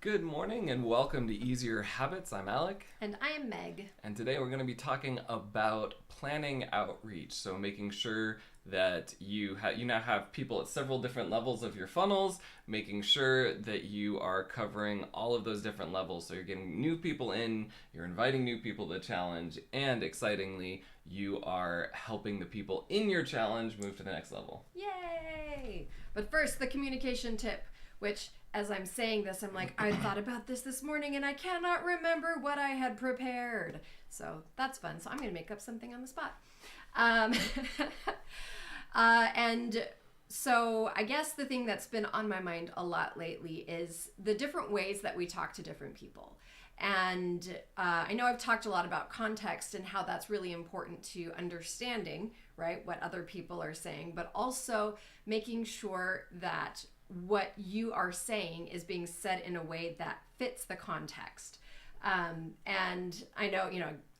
Good morning and welcome to Easier Habits. I'm Alec. And I am Meg. And today we're going to be talking about planning outreach. So making sure that you now have people at several different levels of your funnels, making sure that you are covering all of those different levels. So you're getting new people in, you're inviting new people to the challenge, and excitingly, you are helping the people in your challenge move to the next level. Yay! But first, the communication tip, which as I'm saying this, I'm like, I thought about this morning and I cannot remember what I had prepared. So that's fun. So I'm going to make up something on the spot. And so I guess the thing that's been on my mind a lot lately is the different ways that we talk to different people. And I know I've talked a lot about context and how that's really important to understanding, right, what other people are saying, but also making sure that what you are saying is being said in a way that fits the context. And I know,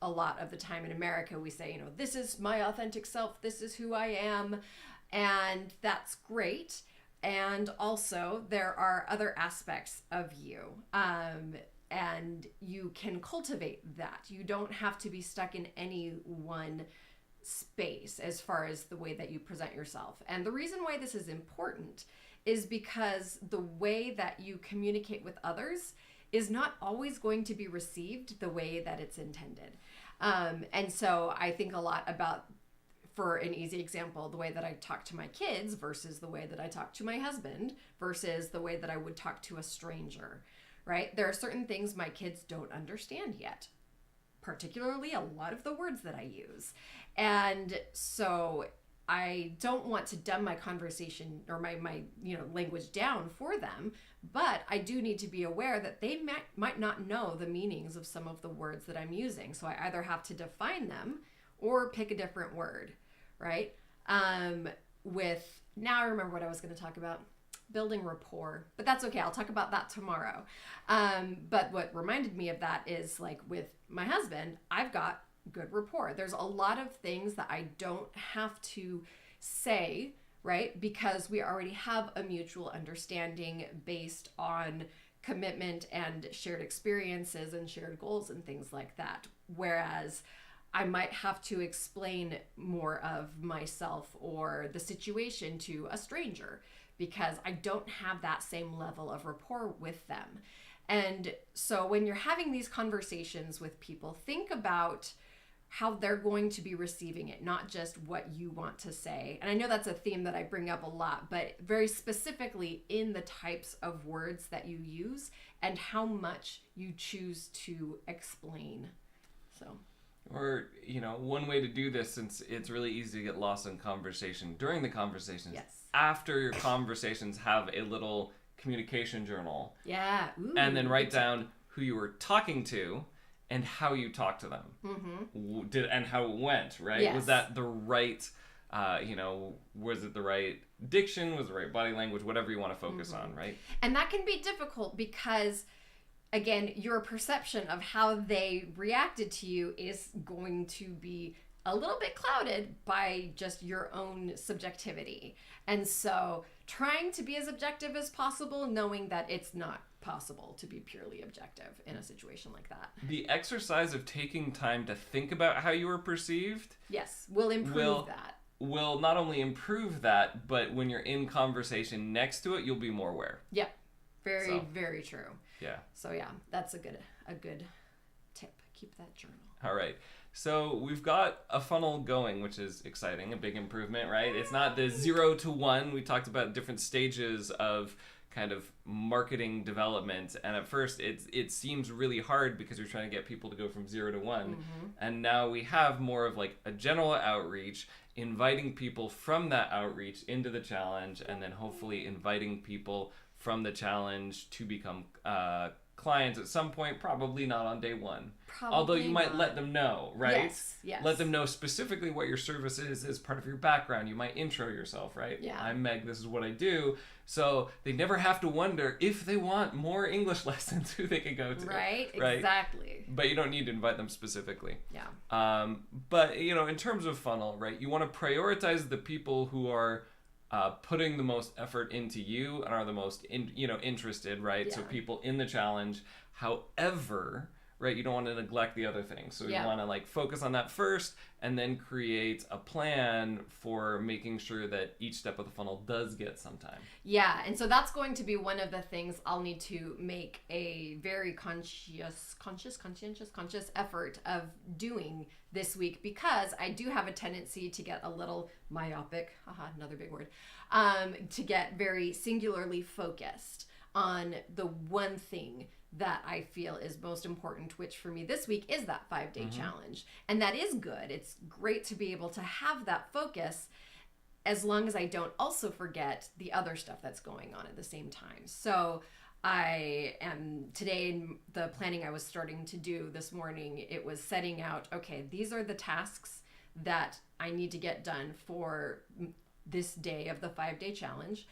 a lot of the time in America, we say, this is my authentic self, this is who I am, and that's great. And also there are other aspects of you, and you can cultivate that. You don't have to be stuck in any one space as far as the way that you present yourself. And the reason why this is important is because the way that you communicate with others is not always going to be received the way that it's intended. And so I think a lot about, for an easy example, the way that I talk to my kids versus the way that I talk to my husband versus the way that I would talk to a stranger, right? There are certain things my kids don't understand yet, particularly a lot of the words that I use. And so I don't want to dumb my conversation or my language down for them, but I do need to be aware that they might not know the meanings of some of the words that I'm using. So I either have to define them or pick a different word, right? Now I remember what I was going to talk about, building rapport, but that's okay. I'll talk about that tomorrow. But what reminded me of that is, like, with my husband, I've got good rapport. There's a lot of things that I don't have to say, right? Because we already have a mutual understanding based on commitment and shared experiences and shared goals and things like that. Whereas I might have to explain more of myself or the situation to a stranger because I don't have that same level of rapport with them. And so when you're having these conversations with people, think about how they're going to be receiving it, not just what you want to say. And I know that's a theme that I bring up a lot, but very specifically in the types of words that you use and how much you choose to explain. So, or, one way to do this, since it's really easy to get lost in conversation, during the conversations, yes. After your conversations, have a little communication journal. Yeah. Ooh, and then write down who you were talking to and how you talked to them. Mm-hmm. And how it went, right? Yes. Was that the right, was it the right diction? Was it the right body language? Whatever you want to focus on, right? And that can be difficult because, again, your perception of how they reacted to you is going to be a little bit clouded by just your own subjectivity. And so trying to be as objective as possible, knowing that it's not possible to be purely objective in a situation like that. The exercise of taking time to think about how you were perceived, yes, will improve that. Will not only improve that, but when you're in conversation next to it, you'll be more aware. Yeah, very true. Yeah. So yeah, that's a good tip. Keep that journal. All right. So we've got a funnel going, which is exciting, a big improvement, right? It's not the 0 to 1. We talked about different stages of kind of marketing development, and at first it seems really hard because you're trying to get people to go from 0 to 1. Mm-hmm. And now we have more of like a general outreach, inviting people from that outreach into the challenge, and then hopefully inviting people from the challenge to become clients at some point, probably not on day one. Probably Although you might not. let them know, right? Yes. Let them know specifically what your service is as part of your background. You might intro yourself, right? Yeah. I'm Meg, this is what I do. So they never have to wonder if they want more English lessons, who they can go to. Right? Exactly. But you don't need to invite them specifically. Yeah. But, in terms of funnel, right, you want to prioritize the people who are putting the most effort into you and are the most interested, right? Yeah. So people in the challenge. However, right, you don't want to neglect the other things. So you want to like focus on that first and then create a plan for making sure that each step of the funnel does get some time. Yeah, and so that's going to be one of the things I'll need to make a very conscientious effort of doing this week, because I do have a tendency to get a little myopic, another big word, to get very singularly focused on the one thing that I feel is most important, which for me this week is that 5-day challenge. And that is good. It's great to be able to have that focus, as long as I don't also forget the other stuff that's going on at the same time. So I am today, in the planning I was starting to do this morning, it was setting out, okay, these are the tasks that I need to get done for this day of the 5-day challenge.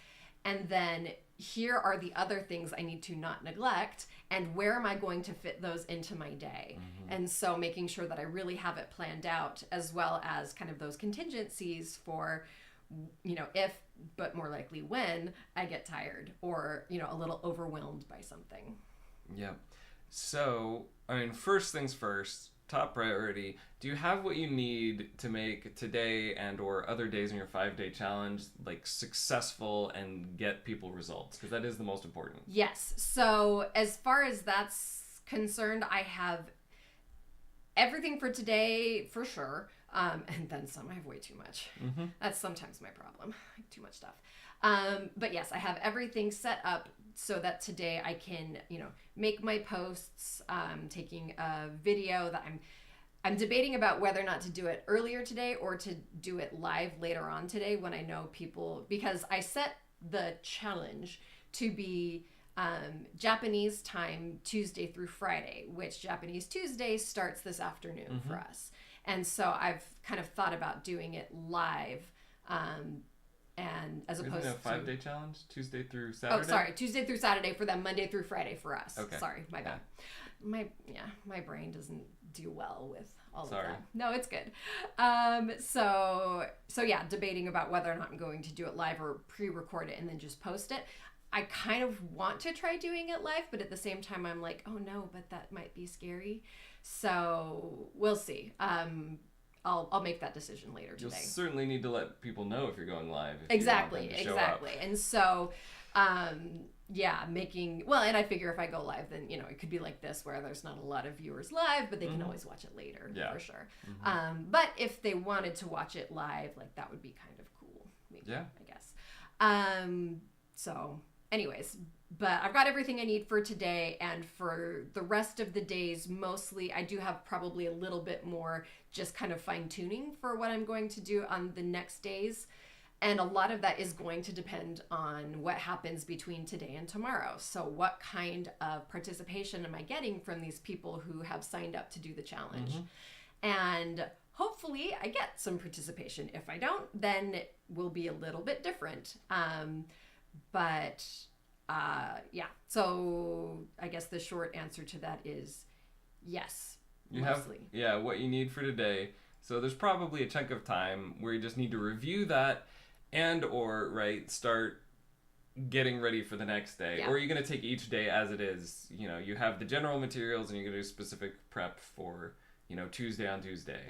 And then here are the other things I need to not neglect, and where am I going to fit those into my day? And so making sure that I really have it planned out, as well as kind of those contingencies for, if, but more likely when I get tired or, a little overwhelmed by something. Yeah. So, first things first, top priority, do you have what you need to make today and or other days in your 5-day challenge like successful and get people results? Because that is the most important. Yes. So as far as that's concerned, I have everything for today for sure. And then some. I have way too much. That's sometimes my problem. Too much stuff. But yes, I have everything set up so that today I can, make my posts, taking a video that I'm debating about whether or not to do it earlier today or to do it live later on today when I know people, because I set the challenge to be Japanese time Tuesday through Friday, which Japanese Tuesday starts this afternoon for us. And so I've kind of thought about doing it live, and as opposed to a 5-day challenge, Tuesday through Saturday. Oh, sorry, Tuesday through Saturday for them, Monday through Friday for us. Okay. Sorry, my bad. My brain doesn't do well with all Sorry. of that. No, it's good. So yeah, debating about whether or not I'm going to do it live or pre-record it and then just post it. I kind of want to try doing it live, but at the same time, I'm like, oh no, but that might be scary. So we'll see. I'll make that decision later today. You'll certainly need to let people know if you're going live. Exactly. And so, and I figure if I go live, then, it could be like this, where there's not a lot of viewers live, but they can always watch it later, for sure. But if they wanted to watch it live, like, that would be kind of cool, maybe, I guess. So anyways, but I've got everything I need for today, and for the rest of the days, mostly I do have probably a little bit more just kind of fine tuning for what I'm going to do on the next days. And a lot of that is going to depend on what happens between today and tomorrow. So what kind of participation am I getting from these people who have signed up to do the challenge? And hopefully I get some participation. If I don't, then it will be a little bit different. So I guess the short answer to that is yes. You mostly. have what you need for today. So there's probably a chunk of time where you just need to review that and or start getting ready for the next day. Or you're going to take each day as it is. You have the general materials and you're going to do specific prep for Tuesday on Tuesday.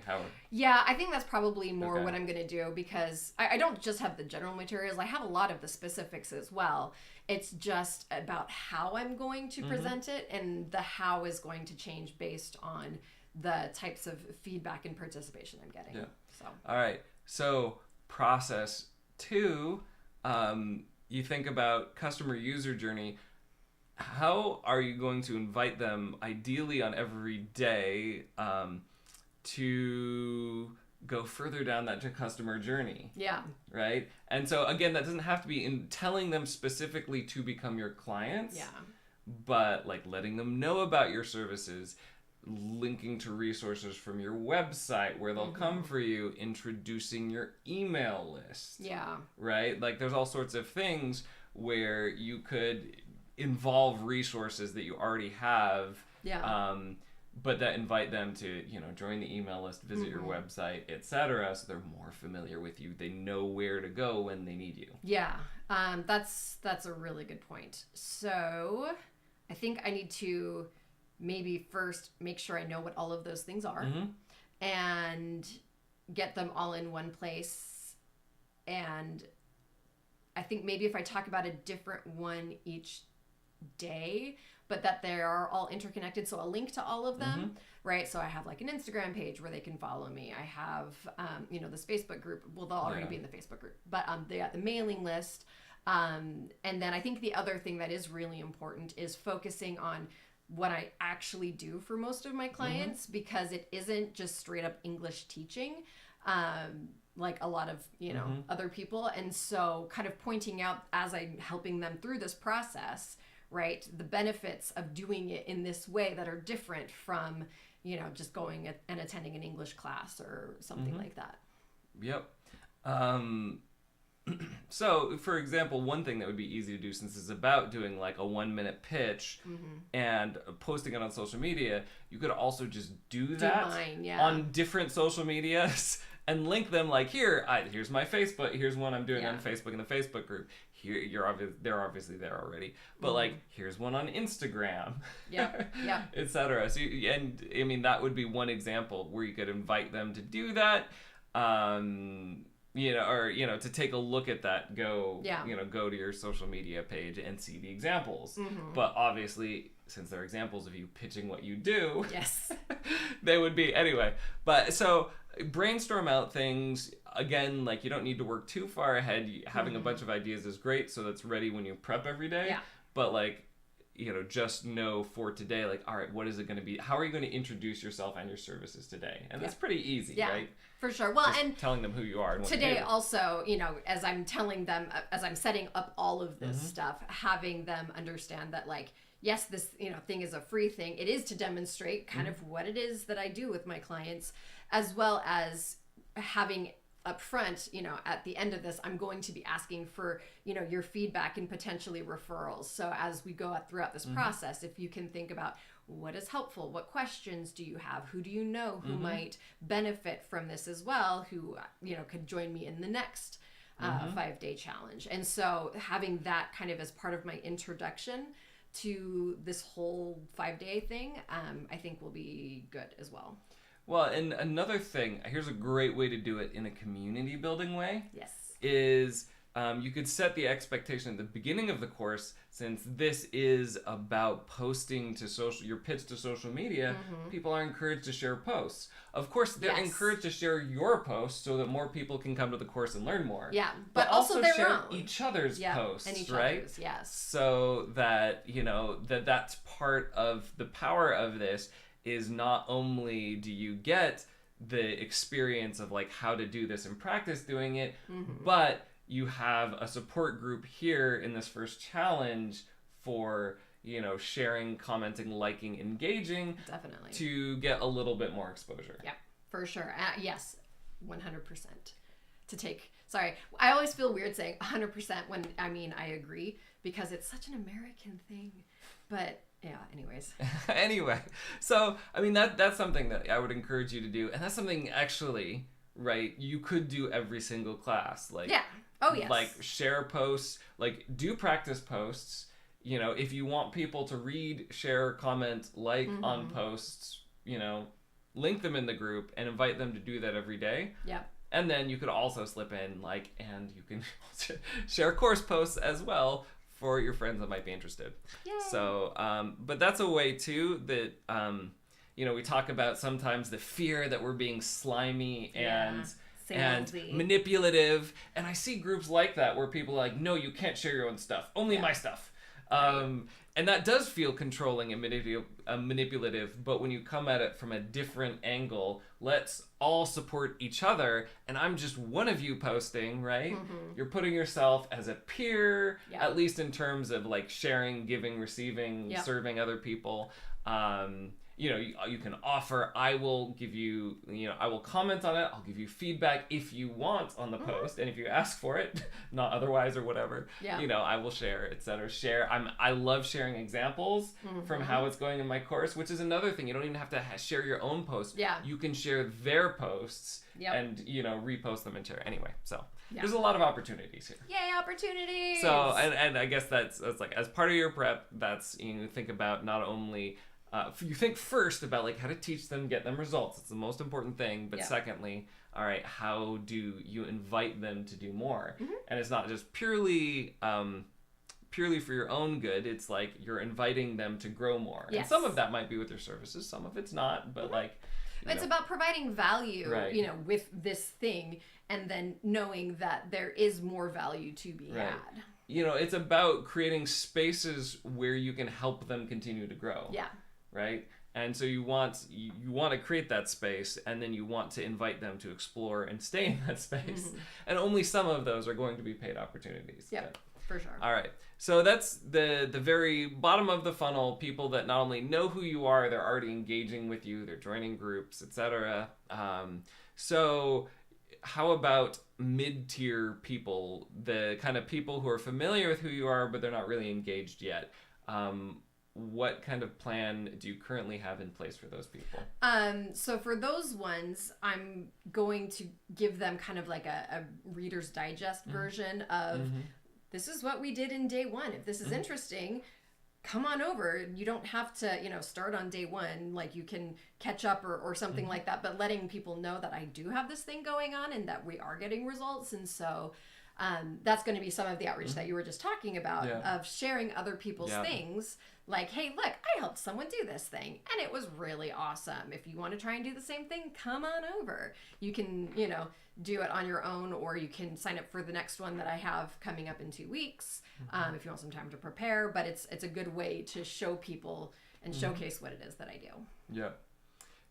Yeah, I think that's probably more what I'm going to do, because I don't just have the general materials. I have a lot of the specifics as well. It's just about how I'm going to present it, and the how is going to change based on the types of feedback and participation I'm getting. Yeah. So. All right. So process 2, you think about customer user journey. How are you going to invite them, ideally on every day, to go further down that customer journey? Yeah. Right? And so, again, that doesn't have to be in telling them specifically to become your clients. Yeah. But, letting them know about your services, linking to resources from your website where they'll come for you, introducing your email list. Yeah. Right? There's all sorts of things where you could involve resources that you already have but that invite them to, join the email list, visit your website, etc., so they're more familiar with you. They know where to go when they need you. Yeah, that's a really good point. So I think I need to maybe first make sure I know what all of those things are and get them all in one place. And I think maybe if I talk about a different one each day, but that they are all interconnected, so a link to all of them, right? So I have like an Instagram page where they can follow me. I have, this Facebook group. Well, they'll already be in the Facebook group, but they got the mailing list. And then I think the other thing that is really important is focusing on what I actually do for most of my clients, because it isn't just straight up English teaching, like a lot of, other people. And so kind of pointing out as I'm helping them through this process, right, the benefits of doing it in this way that are different from, just going and attending an English class or something like that. Yep. So, for example, one thing that would be easy to do, since it's about doing like a 1-minute pitch and posting it on social media, you could also just do that on different social medias and link them. Like, here's my Facebook. Here's one I'm doing on Facebook in the Facebook group. Here, they're obviously there already, but like, here's one on Instagram, etc. So, that would be one example where you could invite them to do that, to take a look at that. Go to your social media page and see the examples. But obviously, since they're examples of you pitching what you do, they would be anyway. But so brainstorm out things. Again, like, you don't need to work too far ahead. Having a bunch of ideas is great, so that's ready when you prep every day. Yeah. But like, just know for today, like, all right, what is it going to be? How are you going to introduce yourself and your services today? And that's pretty easy, right? For sure. Well, just and telling them who you are and what today you do. Also, as I'm telling them, as I'm setting up all of this stuff, having them understand that, like, yes, this thing is a free thing. It is to demonstrate kind of what it is that I do with my clients, as well as having up front, at the end of this, I'm going to be asking for, your feedback and potentially referrals. So as we go throughout this process, if you can think about what is helpful, what questions do you have, who do you know who might benefit from this as well, who, could join me in the next 5-day challenge. And so having that kind of as part of my introduction to this whole 5-day thing, I think will be good as well. Well, and another thing, here's a great way to do it in a community building way. Yes. Is you could set the expectation at the beginning of the course, since this is about posting to your pitch to social media, people are encouraged to share posts. Of course, they're encouraged to share your posts so that more people can come to the course and learn more. Yeah, but also their share own. Each other's posts, and each right? Other's, yes. So that, that's part of the power of this. Is not only do you get the experience of like how to do this and practice doing it, but you have a support group here in this first challenge for, sharing, commenting, liking, engaging. Definitely. To get a little bit more exposure. Yeah, for sure. Yes, 100%. Sorry, I always feel weird saying 100% when I agree, because it's such an American thing, but yeah, anyways. Anyway, so, that's something that I would encourage you to do. And that's something actually, right, you could do every single class. Like, yeah. Oh, yes. Like, share posts, like, do practice posts. If you want people to read, share, comment, like on posts, link them in the group and invite them to do that every day. Yeah. And then you could also slip in, and you can share course posts as well for your friends that might be interested. Yay. So, but that's a way too that, we talk about sometimes the fear that we're being slimy and manipulative. And I see groups like that where people are like, no, you can't share your own stuff, only my stuff. And that does feel controlling and manipulative, but when you come at it from a different angle, let's all support each other, and I'm just one of you posting, right? You're putting yourself as a peer, at least in terms of like sharing, giving, receiving, serving other people. you can offer, I will give you, I will comment on it, I'll give you feedback if you want on the post, and if you ask for it, not otherwise or whatever, I will share, etc. I love sharing examples from how it's going in my course, which is another thing. You don't even have to share your own post. You can share their posts and, repost them and share. Anyway, so there's a lot of opportunities here. Yay, opportunities! So, and I guess that's like, as part of your prep, that's, think about not only... you think first about like how to teach them, get them results. It's the most important thing. But secondly, all right, how do you invite them to do more? And it's not just purely for your own good. It's like you're inviting them to grow more. And some of that might be with your services. Some of it's not. But like, it's about providing value, with this thing, and then knowing that there is more value to be had. It's about creating spaces where you can help them continue to grow. Right? And so you want to create that space, and then you want to invite them to explore and stay in that space. And only some of those are going to be paid opportunities. For sure. All right. So that's the very bottom of the funnel, people that not only know who you are, they're already engaging with you, they're joining groups, etc. So how about mid-tier people, the kind of people who are familiar with who you are, but they're not really engaged yet? What kind of plan do you currently have in place for those people? So for those ones, I'm going to give them kind of like a Reader's Digest version of this is what we did in day one. If this is interesting, come on over. You don't have to, start on day one. Like you can catch up or something like that, but letting people know that I do have this thing going on and that we are getting results. And so that's going to be some of the outreach that you were just talking about of sharing other people's things. Like, hey, look, I helped someone do this thing, and it was really awesome. If you want to try and do the same thing, come on over. You can, do it on your own, or you can sign up for the next one that I have coming up in 2 weeks if you want some time to prepare. But it's a good way to show people and showcase what it is that I do.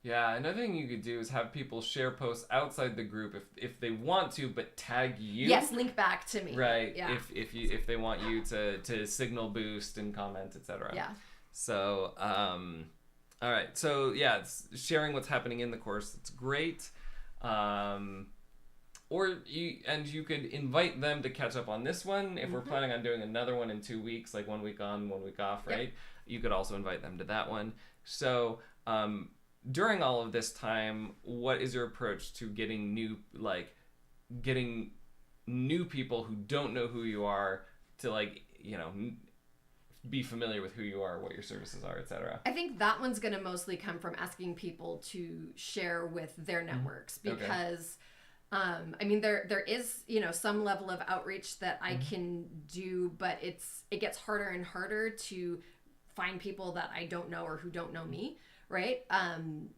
Yeah, another thing you could do is have people share posts outside the group if they want to, but tag you. Yes, link back to me. Right. Yeah. If they want you to signal boost and comment, etc. Yeah. So, all right. So it's sharing what's happening in the course. It's great. Or you could invite them to catch up on this one if we're planning on doing another one in 2 weeks, like 1 week on, 1 week off, right? Yep. You could also invite them to that one. So, during all of this time, what is your approach to getting new people who don't know who you are to be familiar with who you are, what your services are, etc.? I think that one's going to mostly come from asking people to share with their networks because there is, some level of outreach that I can do, but it gets harder and harder to find people that I don't know or who don't know me. Right.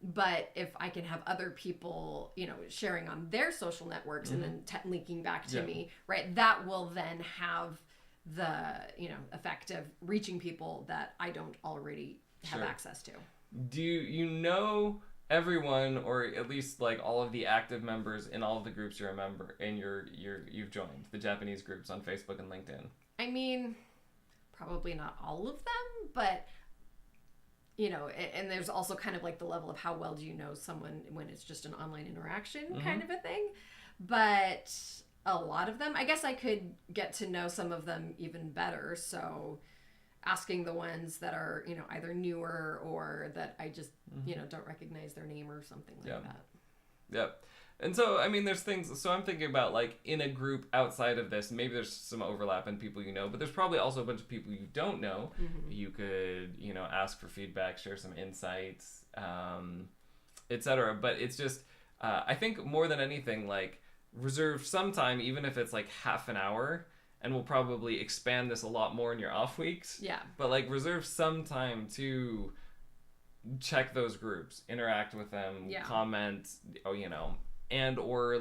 But if I can have other people, sharing on their social networks and then linking back to me, right, that will then have the, effect of reaching people that I don't already have access to. Do you know everyone, or at least like all of the active members in all of the groups you're a member in you've joined, the Japanese groups on Facebook and LinkedIn? I mean, probably not all of them, but and there's also kind of like the level of how well do you know someone when it's just an online interaction kind of a thing. But a lot of them, I guess I could get to know some of them even better. So asking the ones that are, either newer or that I just, don't recognize their name or something like that. Yep. And so, there's things, so I'm thinking about like in a group outside of this, maybe there's some overlap in people but there's probably also a bunch of people you don't know. You could, ask for feedback, share some insights, etc. But it's just, I think more than anything, like reserve some time, even if it's like half an hour, and we'll probably expand this a lot more in your off weeks. Yeah. But like reserve some time to check those groups, interact with them, comment, and or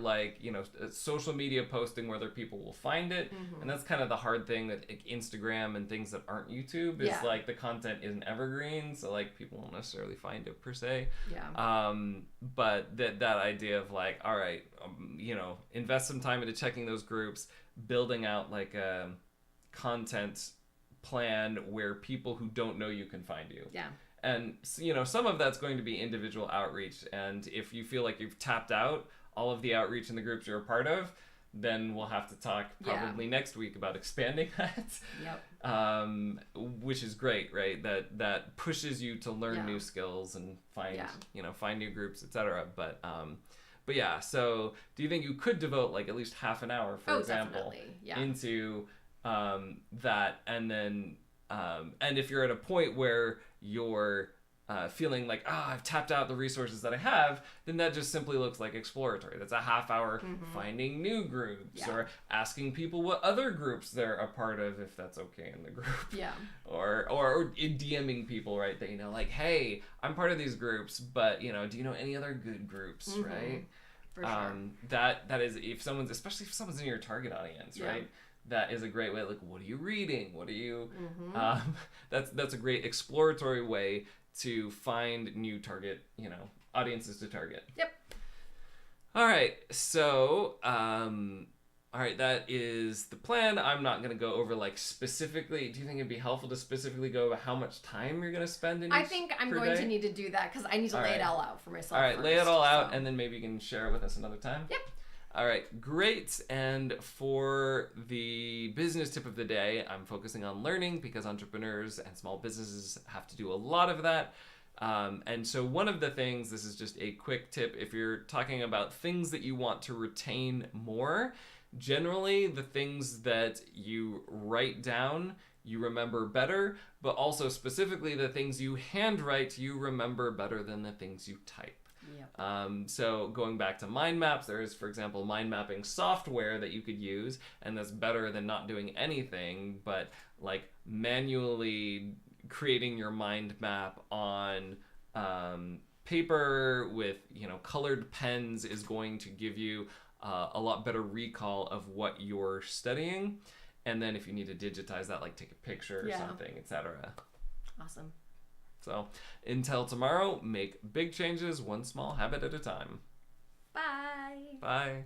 social media posting where other people will find it. And that's kind of the hard thing that Instagram and things that aren't YouTube is like the content isn't evergreen, so like people won't necessarily find it per se. But that idea of like, all right, invest some time into checking those groups, building out like a content plan where people who don't know you can find you. And some of that's going to be individual outreach. And if you feel like you've tapped out all of the outreach in the groups you're a part of, then we'll have to talk probably next week about expanding that. Yep. Which is great, right? That pushes you to learn new skills and find new groups, etc. But yeah. So do you think you could devote like at least half an hour, for example, into that, and then and if you're at a point where you're feeling like, I've tapped out the resources that I have, then that just simply looks like exploratory. That's a half hour finding new groups or asking people what other groups they're a part of, if that's okay in the group. Yeah. Or DMing people, right? That, like, hey, I'm part of these groups, but, do you know any other good groups, right? For sure. That is, especially if someone's in your target audience, right? That is a great way. Like, what are you reading? What are you? That's a great exploratory way to find new target, audiences to target. Yep. All right. So, all right, that is the plan. I'm not going to go over like specifically. Do you think it'd be helpful to specifically go over how much time you're going to spend in I think I'm going to need to do that because I need to lay it all out for myself. All right, lay it all out, and then maybe you can share it with us another time. Yep. All right, great. And for the business tip of the day, I'm focusing on learning because entrepreneurs and small businesses have to do a lot of that. And so one of the things, this is just a quick tip, if you're talking about things that you want to retain more, generally the things that you write down, you remember better, but also specifically the things you handwrite, you remember better than the things you type. Yep. So going back to mind maps, there is, for example, mind mapping software that you could use, and that's better than not doing anything, but like manually creating your mind map on paper with, colored pens is going to give you a lot better recall of what you're studying. And then if you need to digitize that, like take a picture or something, etc. Awesome. So until tomorrow, make big changes, one small habit at a time. Bye. Bye.